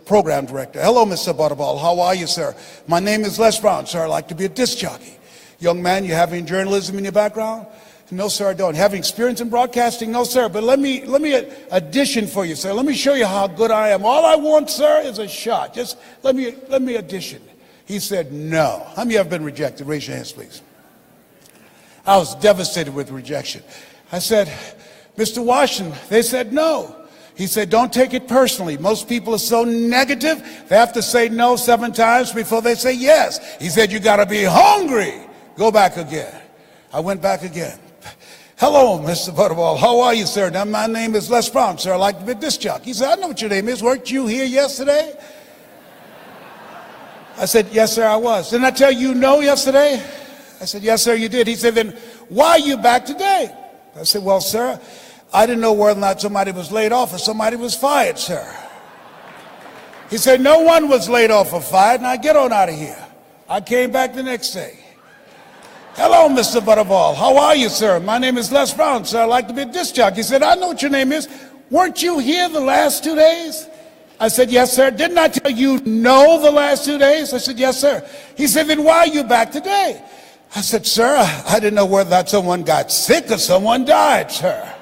Program director. Hello, Mr. Butterball. How are you, sir? My name is Les Brown, sir. I'd like to be a disc jockey. Young man, you have any journalism in your background? No, sir, I don't. Have any experience in broadcasting? No, sir. But let me audition for you, sir. Let me show you how good I am. All I want, sir, is a shot. Just let me audition. He said, no. How many of you have been rejected? Raise your hands, please. I was devastated with rejection. I said, Mr. Washington, they said no. He said, don't take it personally. Most people are so negative, they have to say no 7 times before they say yes. He said, you got to be hungry. Go back again. I went back again. Hello, Mr. Butterball. How are you, sir? Now, my name is Les Brown, sir. I'd like to be a disc jockey. He said, I know what your name is. Weren't you here yesterday? I said, yes, sir, I was. Didn't I tell you no yesterday? I said, yes, sir, you did. He said, then why are you back today? I said, well, sir, I didn't know whether or not somebody was laid off or somebody was fired, sir. He said, no one was laid off or fired. Now get on out of here. I came back the next day. Hello, Mr. Butterball. How are you, sir? My name is Les Brown, sir. I'd like to be a disc jockey. He said, I know what your name is. Weren't you here the last 2 days? I said, yes, sir. Didn't I tell you no the last 2 days? I said, yes, sir. He said, then why are you back today? I said, sir, I didn't know whether that someone got sick or someone died, sir.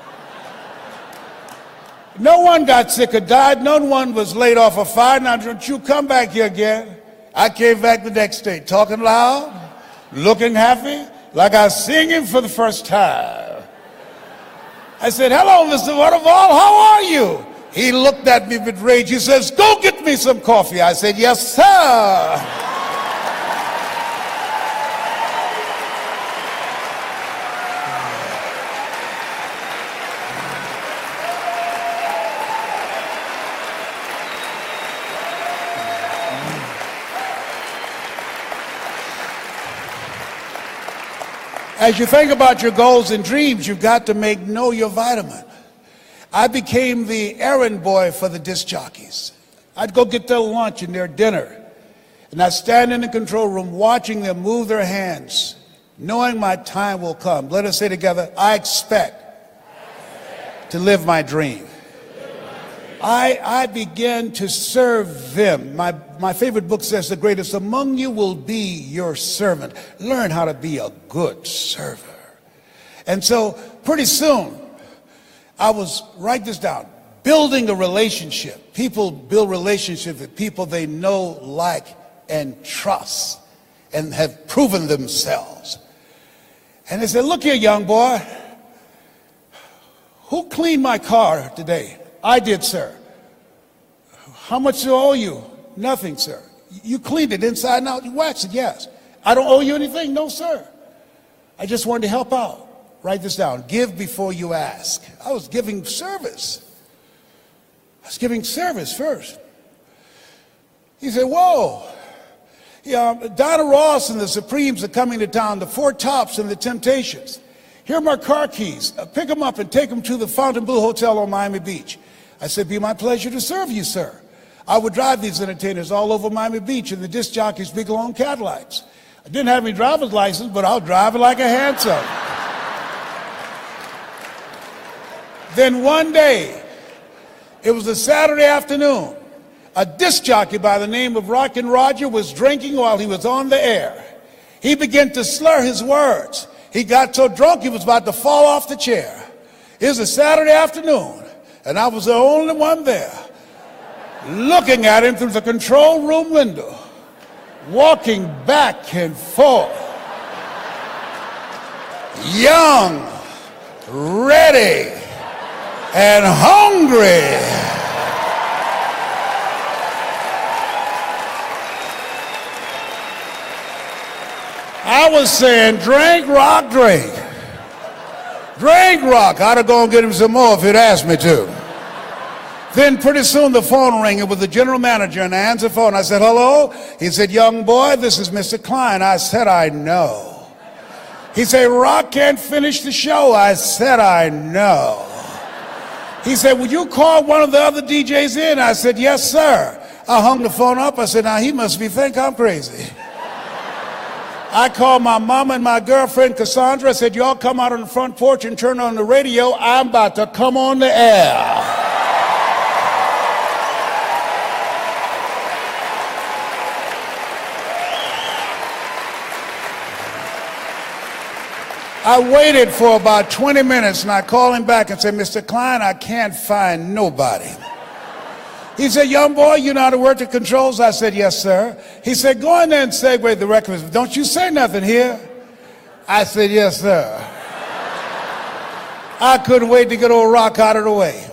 No one got sick or died. No one was laid off or fired. Now, don't you come back here again. I came back the next day, talking loud, looking happy, like I was singing for the first time. I said, hello, Mr. Butterball, how are you? He looked at me with rage. He says, go get me some coffee. I said, yes, sir. As you think about your goals and dreams, you've got to know your vitamin. I became the errand boy for the disc jockeys. I'd go get their lunch and their dinner, and I'd stand in the control room watching them move their hands, knowing my time will come. Let us say together, I expect to live my dream. I began to serve them. My favorite book says, the greatest among you will be your servant. Learn how to be a good server. And so pretty soon, I was, write this down, building a relationship. People build relationships with people they know, like, and trust, and have proven themselves. And they said, look here, young boy, who cleaned my car today? I did, sir. How much do I owe you? Nothing, sir. You cleaned it inside and out. You waxed it, yes. I don't owe you anything? No, sir. I just wanted to help out. Write this down. Give before you ask. I was giving service. I was giving service first. He said, whoa. Yeah, Donna Ross and the Supremes are coming to town, the Four Tops and the Temptations. Here are my car keys. Pick them up and take them to the Fontainebleau Hotel on Miami Beach. I said, be my pleasure to serve you, sir. I would drive these entertainers all over Miami Beach in the disc jockeys' big long Cadillacs. I didn't have any driver's license, but I'll drive it like a handsome. Then one day, it was a Saturday afternoon, a disc jockey by the name of Rockin' Roger was drinking while he was on the air. He began to slur his words. He got so drunk he was about to fall off the chair. It was a Saturday afternoon, and I was the only one there, looking at him through the control room window, walking back and forth, young, ready, and hungry. I was saying, drink, rock, drink. Drink, rock. I'd have gone and get him some more if he'd asked me to. Then pretty soon the phone rang. It was the general manager, and I answered the phone. I said, hello? He said, young boy, this is Mr. Klein. I said, I know. He said, Rock can't finish the show. I said, I know. He said, would you call one of the other DJs in? I said, yes, sir. I hung the phone up. I said, now he must think I'm crazy. I called my mama and my girlfriend, Cassandra. I said, y'all come out on the front porch and turn on the radio. I'm about to come on the air. I waited for about 20 minutes and I called him back and said, Mr. Klein, I can't find nobody. He said, young boy, you know how to work the controls? I said, yes, sir. He said, go in there and segue the records. Don't you say nothing here. I said, yes, sir. I couldn't wait to get old Rock out of the way.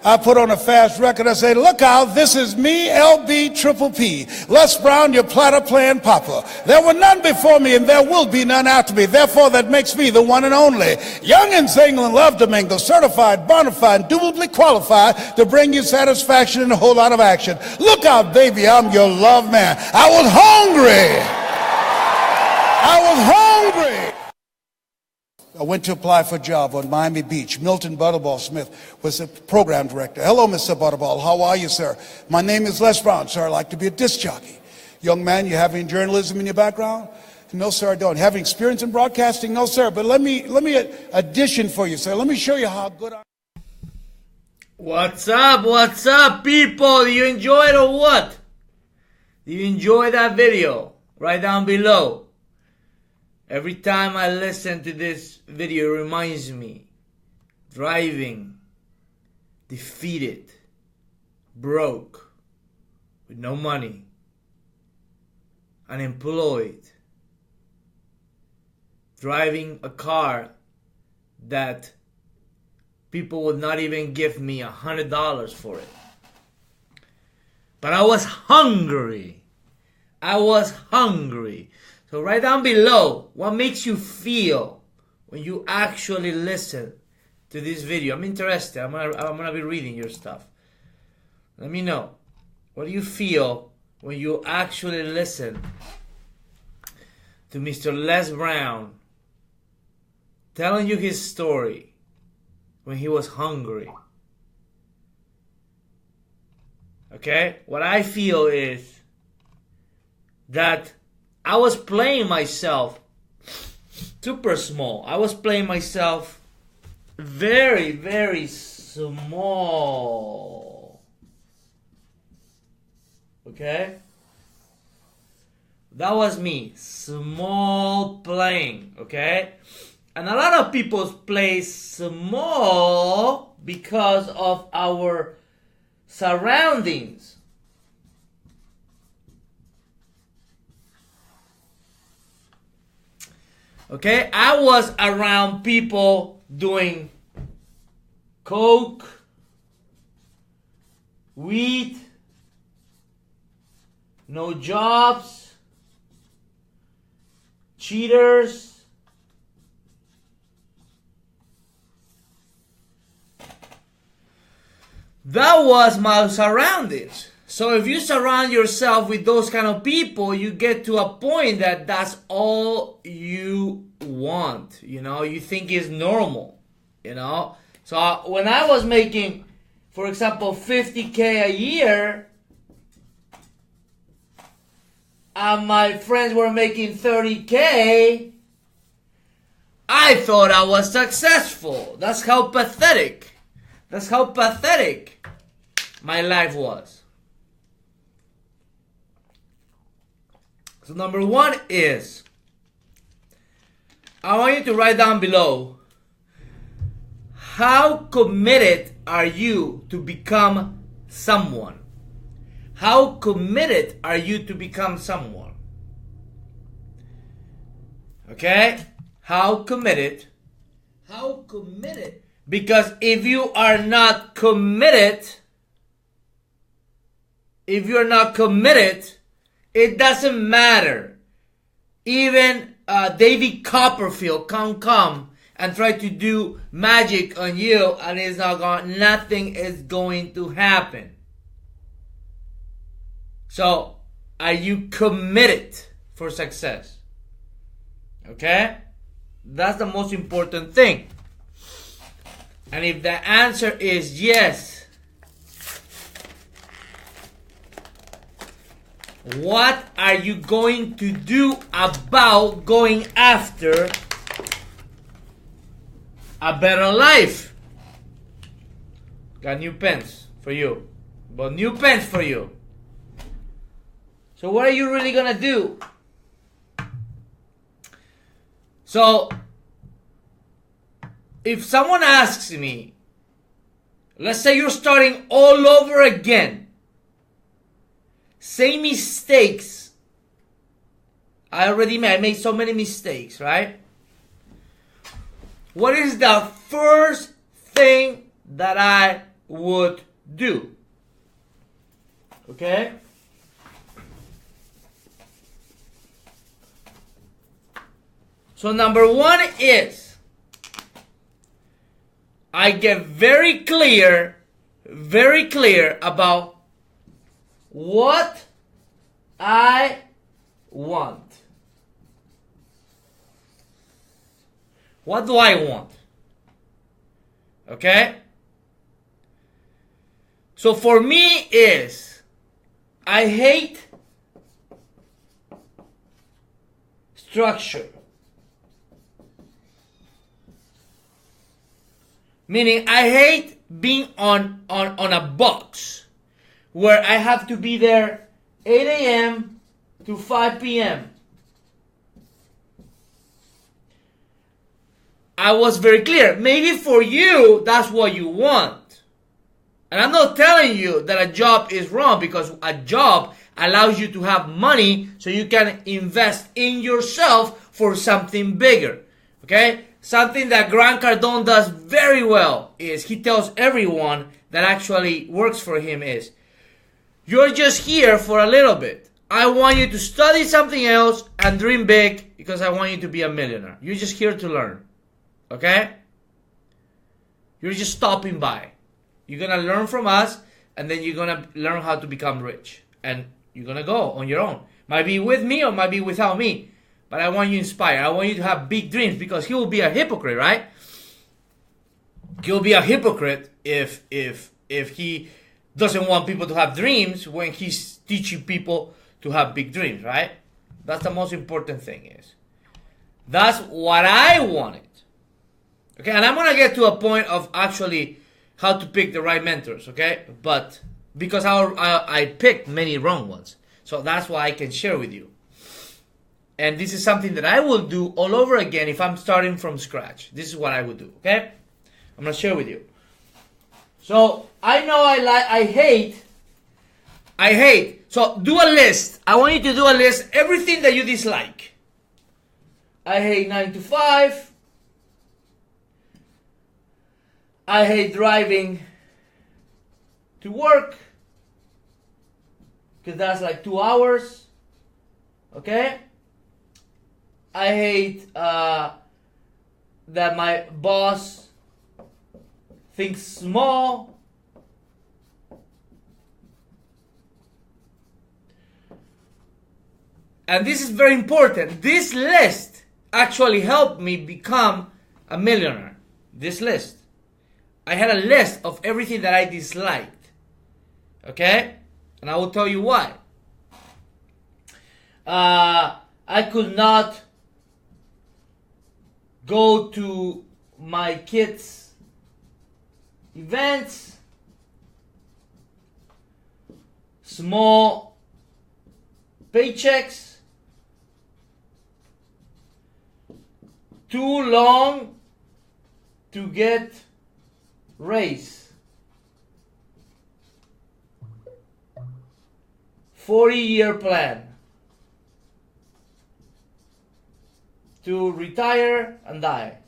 I put on a fast record. I said, look out, this is me, LB Triple P. Les Brown, your platter playing papa. There were none before me and there will be none after me. Therefore, that makes me the one and only. Young and single and love to mingle, certified, bona fide, indubitably qualified to bring you satisfaction and a whole lot of action. Look out, baby, I'm your love man. I was hungry. I went to apply for a job on Miami Beach. Milton Butterball Smith was the program director. Hello, Mr. Butterball. How are you, sir? My name is Les Brown, sir. I'd like to be a disc jockey. Young man, you have any journalism in your background? No, sir, I don't. Having experience in broadcasting? No, sir. But let me audition for you, sir. Let me show you how good I am. What's up, people? Do you enjoy it or what? Do you enjoy that video? Right down below. Every time I listen to this video, it reminds me, driving, defeated, broke, with no money, unemployed, driving a car that people would not even give me $100 for it. But I was hungry. So right down below, what makes you feel when you actually listen to this video? I'm interested. I'm gonna be reading your stuff. Let me know. What do you feel when you actually listen to Mr. Les Brown telling you his story when he was hungry? Okay? What I feel is that I was playing myself super small. I was playing myself very, very small. Okay? That was me. Small playing. Okay? And a lot of people play small because of our surroundings. Okay, I was around people doing coke, weed, no jobs, cheaters. That was my surroundings. So if you surround yourself with those kind of people, you get to a point that that's all you want. You know, you think is normal. You know, so when I was making, for example, $50K a year, and my friends were making $30K, I thought I was successful. That's how pathetic my life was. So number one is, I want you to write down below, how committed are you to become someone? How committed are you to become someone? Okay? How committed? Because if you are not committed, it doesn't matter. Even David Copperfield can come and try to do magic on you, and nothing is going to happen. So, are you committed for success? Okay? That's the most important thing. And if the answer is yes, what are you going to do about going after a better life? Got new pens for you. But new pens for you. So what are you really gonna do? So if someone asks me, let's say you're starting all over again, same mistakes I already made. I made so many mistakes, right? What is the first thing that I would do? Okay? So number one is I get very clear about what I want. What do I want? Okay? So for me is, I hate structure. Meaning I hate being on a box where I have to be there 8 a.m. to 5 p.m. I was very clear. Maybe for you, that's what you want. And I'm not telling you that a job is wrong, because a job allows you to have money so you can invest in yourself for something bigger. Okay? Something that Grant Cardone does very well is he tells everyone that actually works for him is, you're just here for a little bit. I want you to study something else and dream big because I want you to be a millionaire. You're just here to learn. Okay? You're just stopping by. You're going to learn from us, and then you're going to learn how to become rich. And you're going to go on your own. Might be with me or might be without me. But I want you inspired. I want you to have big dreams, because he will be a hypocrite, right? He'll be a hypocrite if he doesn't want people to have dreams when he's teaching people to have big dreams, right? That's the most important thing is. That's what I wanted. Okay, and I'm going to get to a point of actually how to pick the right mentors, okay? But because I picked many wrong ones. So that's why I can share with you. And this is something that I will do all over again if I'm starting from scratch. This is what I would do, okay? I'm going to share with you. So I know I hate. So do a list. I want you to do a list. Everything that you dislike. I hate 9 to 5. I hate driving to work, because that's like 2 hours. Okay? I hate that my boss thinks small. And this is very important. This list actually helped me become a millionaire. This list. I had a list of everything that I disliked. Okay? And I will tell you why. I could not go to my kids' events. Small paychecks. Too long to get raise. 40-year plan to retire and die.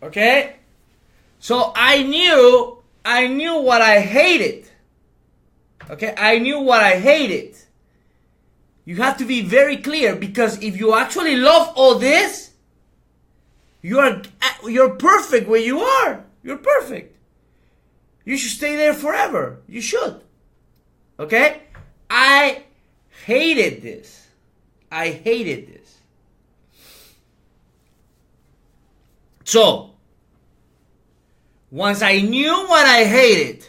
Okay? So I knew what I hated. Okay? I knew what I hated. You have to be very clear, because if you actually love all this, you're perfect where you are. You're perfect. You should stay there forever. You should. Okay? I hated this. I hated this. So, once I knew what I hated,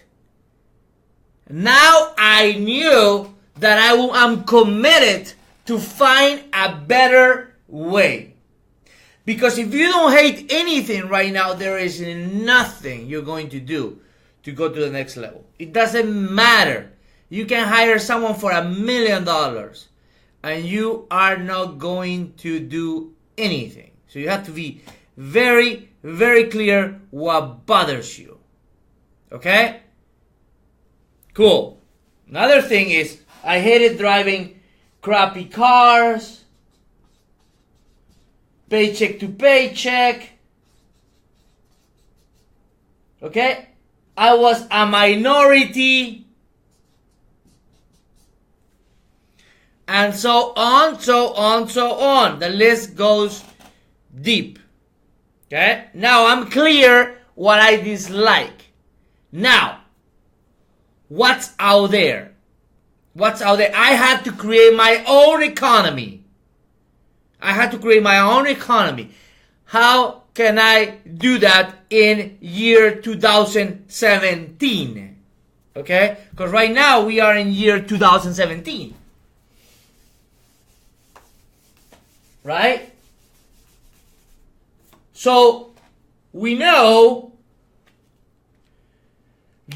now I knew that I'm committed to find a better way. Because if you don't hate anything right now, there is nothing you're going to do to go to the next level. It doesn't matter. You can hire someone for $1 million. and you are not going to do anything. So you have to be very, very clear what bothers you. Okay? Cool. Another thing is, I hated driving crappy cars, paycheck to paycheck. Okay? I was a minority. And so on, so on, so on. The list goes deep. Okay? Now I'm clear what I dislike. Now, what's out there? What's out there? I had to create my own economy. I had to create my own economy. How can I do that in year 2017? Okay? Because right now we are in year 2017. Right? So, we know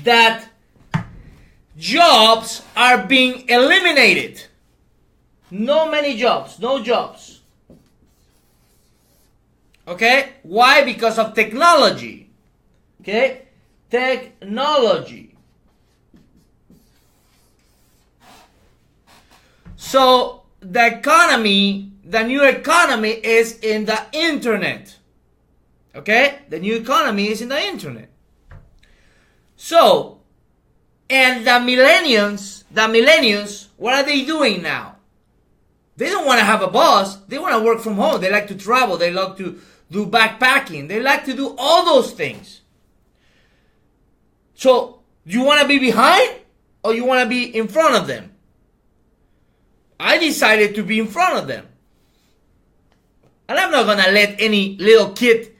that jobs are being eliminated. No many jobs, no jobs. Okay? Why? Because of technology. Okay? Technology. So, the economy, the new economy is in the internet. Okay? The new economy is in the internet. So, and the millennials, what are they doing now? They don't want to have a boss. They want to work from home. They like to travel. They like to do backpacking. They like to do all those things. So, you want to be behind or you want to be in front of them? I decided to be in front of them. And I'm not going to let any little kid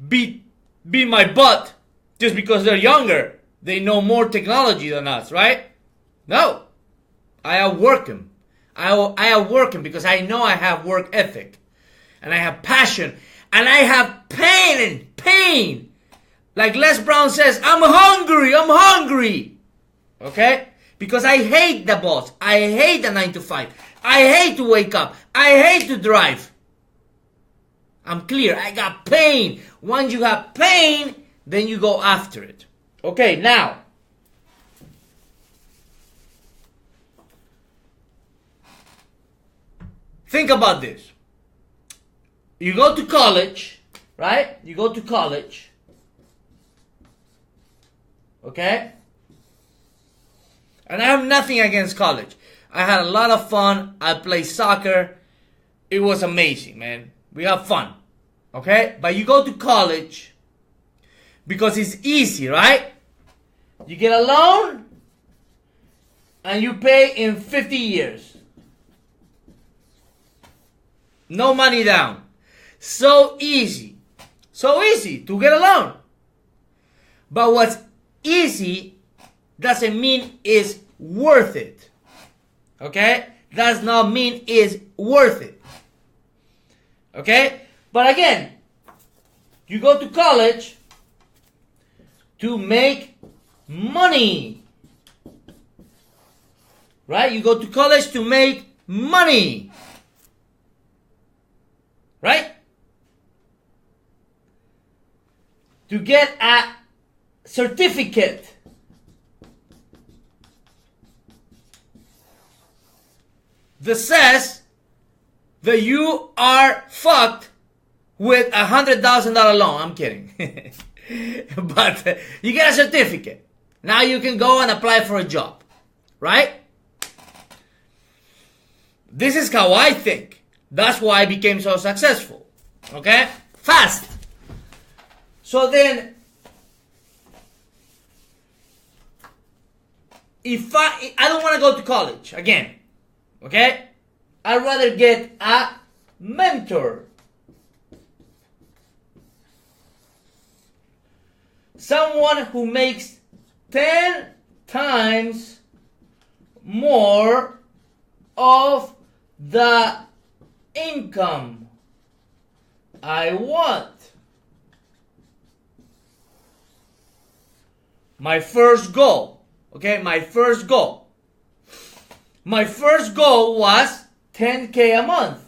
beat my butt just because they're younger. They know more technology than us, right? No. I outwork them. I outwork them because I know I have work ethic. And I have passion. And I have pain. Like Les Brown says, I'm hungry. Okay? Because I hate the boss. I hate the 9 to 5. I hate to wake up. I hate to drive. I'm clear. I got pain. Once you have pain, then you go after it. Okay, now. Think about this. You go to college, right? You go to college. Okay? And I have nothing against college. I had a lot of fun. I played soccer. It was amazing, man. We have fun. Okay? But you go to college because it's easy, right? You get a loan and you pay in 50 years. No money down. So easy. So easy to get a loan. But what's easy doesn't mean it's worth it. Okay? Does not mean it's worth it. Okay? But again, you go to college to make money. Right? You go to college to make money. Right? To get a certificate. That says that you are fucked with $100,000 loan. I'm kidding. But you get a certificate. Now you can go and apply for a job. Right? This is how I think. That's why I became so successful. Okay? Fast. So then, if I don't want to go to college again. Okay? I'd rather get a mentor. Someone who makes 10 times more of the income I want. My first goal. Okay, my first goal. My first goal was 10K a month.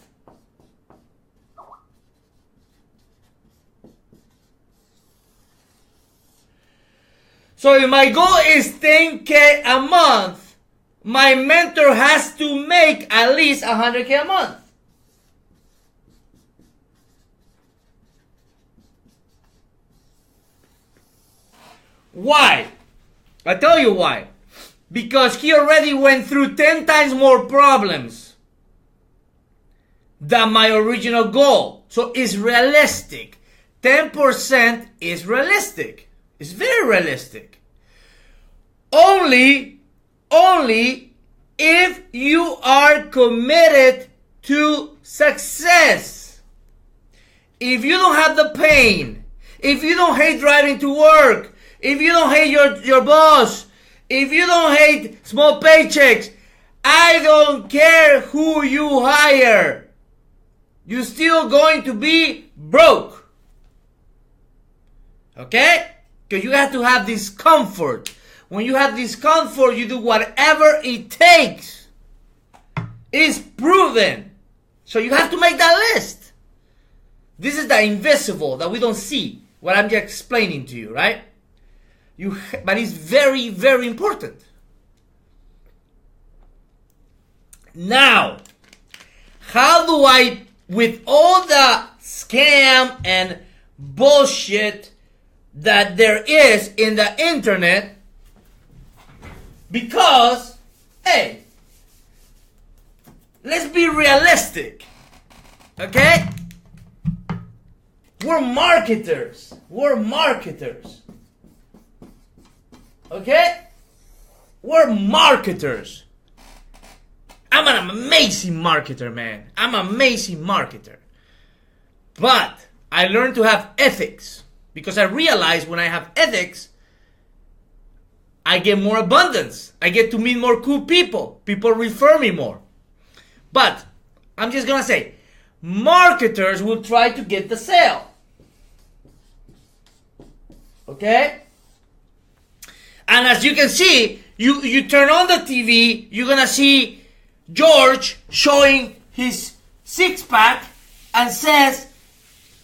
So if my goal is 10K a month, my mentor has to make at least 100K a month. Why? I tell you why. Because he already went through 10 times more problems than my original goal. So it's realistic. 10% is realistic. It's very realistic. Only if you are committed to success. If you don't have the pain, if you don't hate driving to work, if you don't hate your boss, if you don't hate small paychecks, I don't care who you hire. You're still going to be broke. Okay? Because you have to have this comfort. When you have this comfort, you do whatever it takes. It's proven. So you have to make that list. This is the invisible that we don't see. What I'm just explaining to you, right? But it's very, very important. Now, how do I, with all the scam and bullshit that there is in the internet, because, hey, let's be realistic, okay? We're marketers. We're marketers. Okay? We're marketers. I'm an amazing marketer, man. I'm an amazing marketer. But I learned to have ethics. Because I realized when I have ethics, I get more abundance. I get to meet more cool people. People refer me more. But I'm just going to say, marketers will try to get the sale. Okay? And as you can see, you turn on the TV, you're going to see George showing his six-pack and says,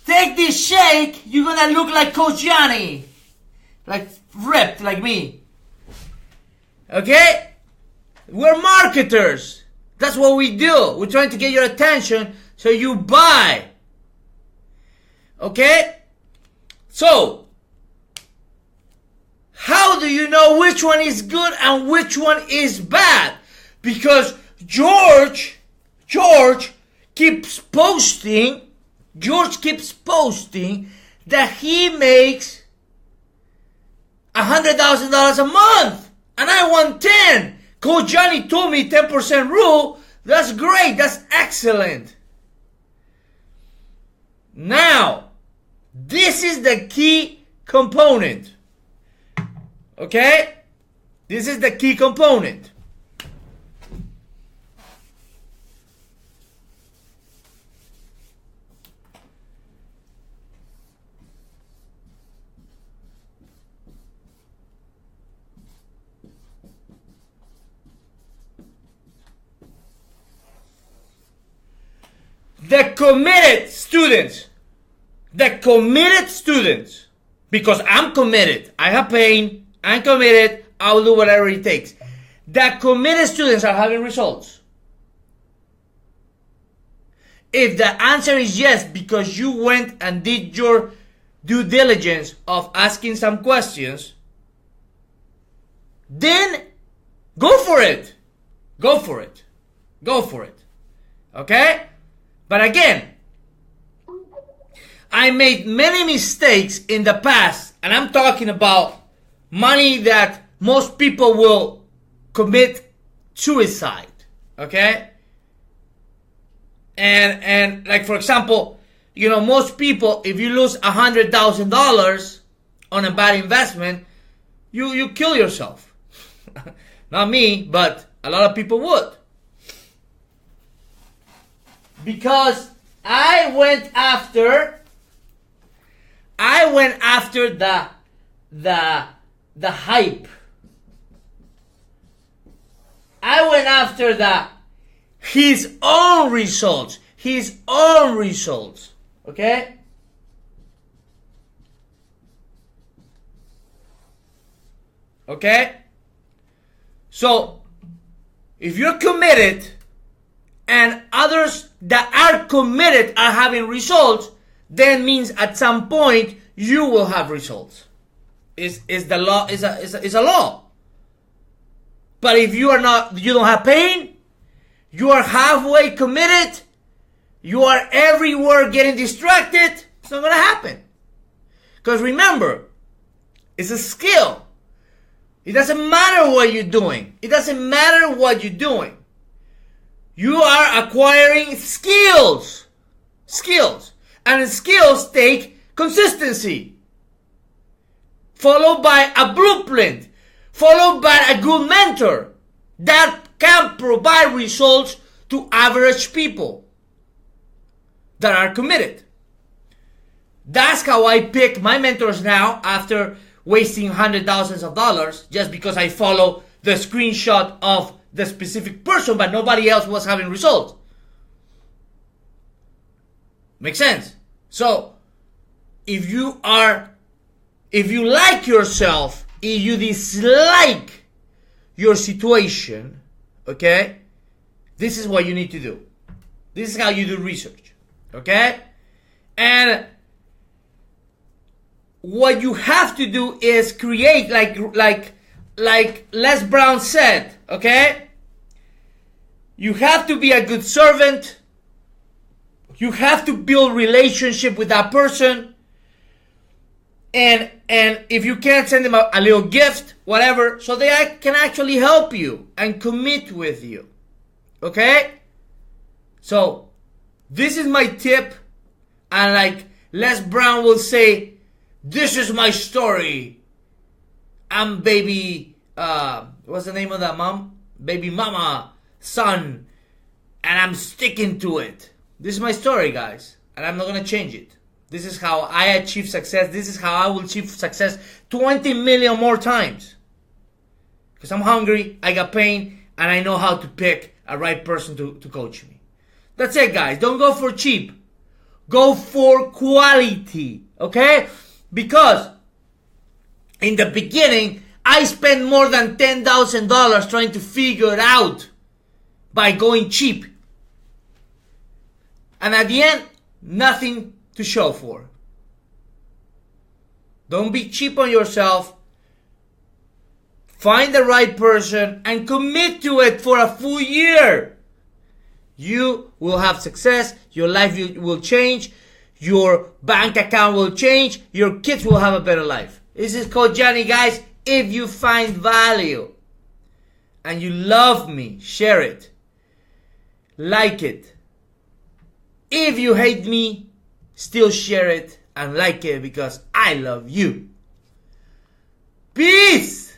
take this shake, you're going to look like Coach Johnny. Like ripped like me. Okay? We're marketers. That's what we do. We're trying to get your attention so you buy. Okay? So, how do you know which one is good and which one is bad? Because George keeps posting that he makes $100,000 a month. And I want 10. Coach Johnny told me 10% rule. That's great. That's excellent. Now, this is the key component. Okay? This is the key component. The committed students, because I'm committed, I have pain, I'm committed, I'll do whatever it takes. The committed students are having results. If the answer is yes, because you went and did your due diligence of asking some questions, then go for it. Go for it. Go for it. Okay? But again, I made many mistakes in the past, and I'm talking about money that most people will commit suicide, okay? And like, for example, you know, most people, if you lose $100,000 on a bad investment, you kill yourself. Not me, but a lot of people would. Because I went after the hype. I went after the his own results. His own results. Okay? Okay? So, if you're committed and others that are committed are having results, then means at some point you will have results. Is the law is a law. But if you don't have pain, you are halfway committed, you are everywhere getting distracted, it's not gonna happen. Because remember, it's a skill. It doesn't matter what you're doing. It doesn't matter what you're doing. You are acquiring skills. Skills. And skills take consistency. Followed by a blueprint. Followed by a good mentor. That can provide results to average people that are committed. That's how I pick my mentors now after wasting $100,000 just because I follow the screenshot of the specific person, but nobody else was having results. Makes sense? So, if you like yourself, if you dislike your situation, okay, this is what you need to do. This is how you do research, okay? And what you have to do is create, like Les Brown said, okay? You have to be a good servant. You have to build relationship with that person. And if you can't, send them a little gift, whatever, so they can actually help you and commit with you. Okay? So, this is my tip. And like Les Brown will say, this is my story. I'm baby, what's the name of that mom? Baby mama, son. And I'm sticking to it. This is my story, guys. And I'm not going to change it. This is how I achieve success. This is how I will achieve success 20 million more times. Because I'm hungry, I got pain, and I know how to pick a right person to coach me. That's it, guys. Don't go for cheap. Go for quality. Okay? Because in the beginning, I spent more than $10,000 trying to figure it out by going cheap. And at the end, nothing to show for. Don't be cheap on yourself. Find the right person and commit to it for a full year. You will have success. Your life will change. Your bank account will change. Your kids will have a better life. This is Coach Johnny, guys. If you find value and you love me, share it. Like it. If you hate me, still share it and like it because I love you. Peace!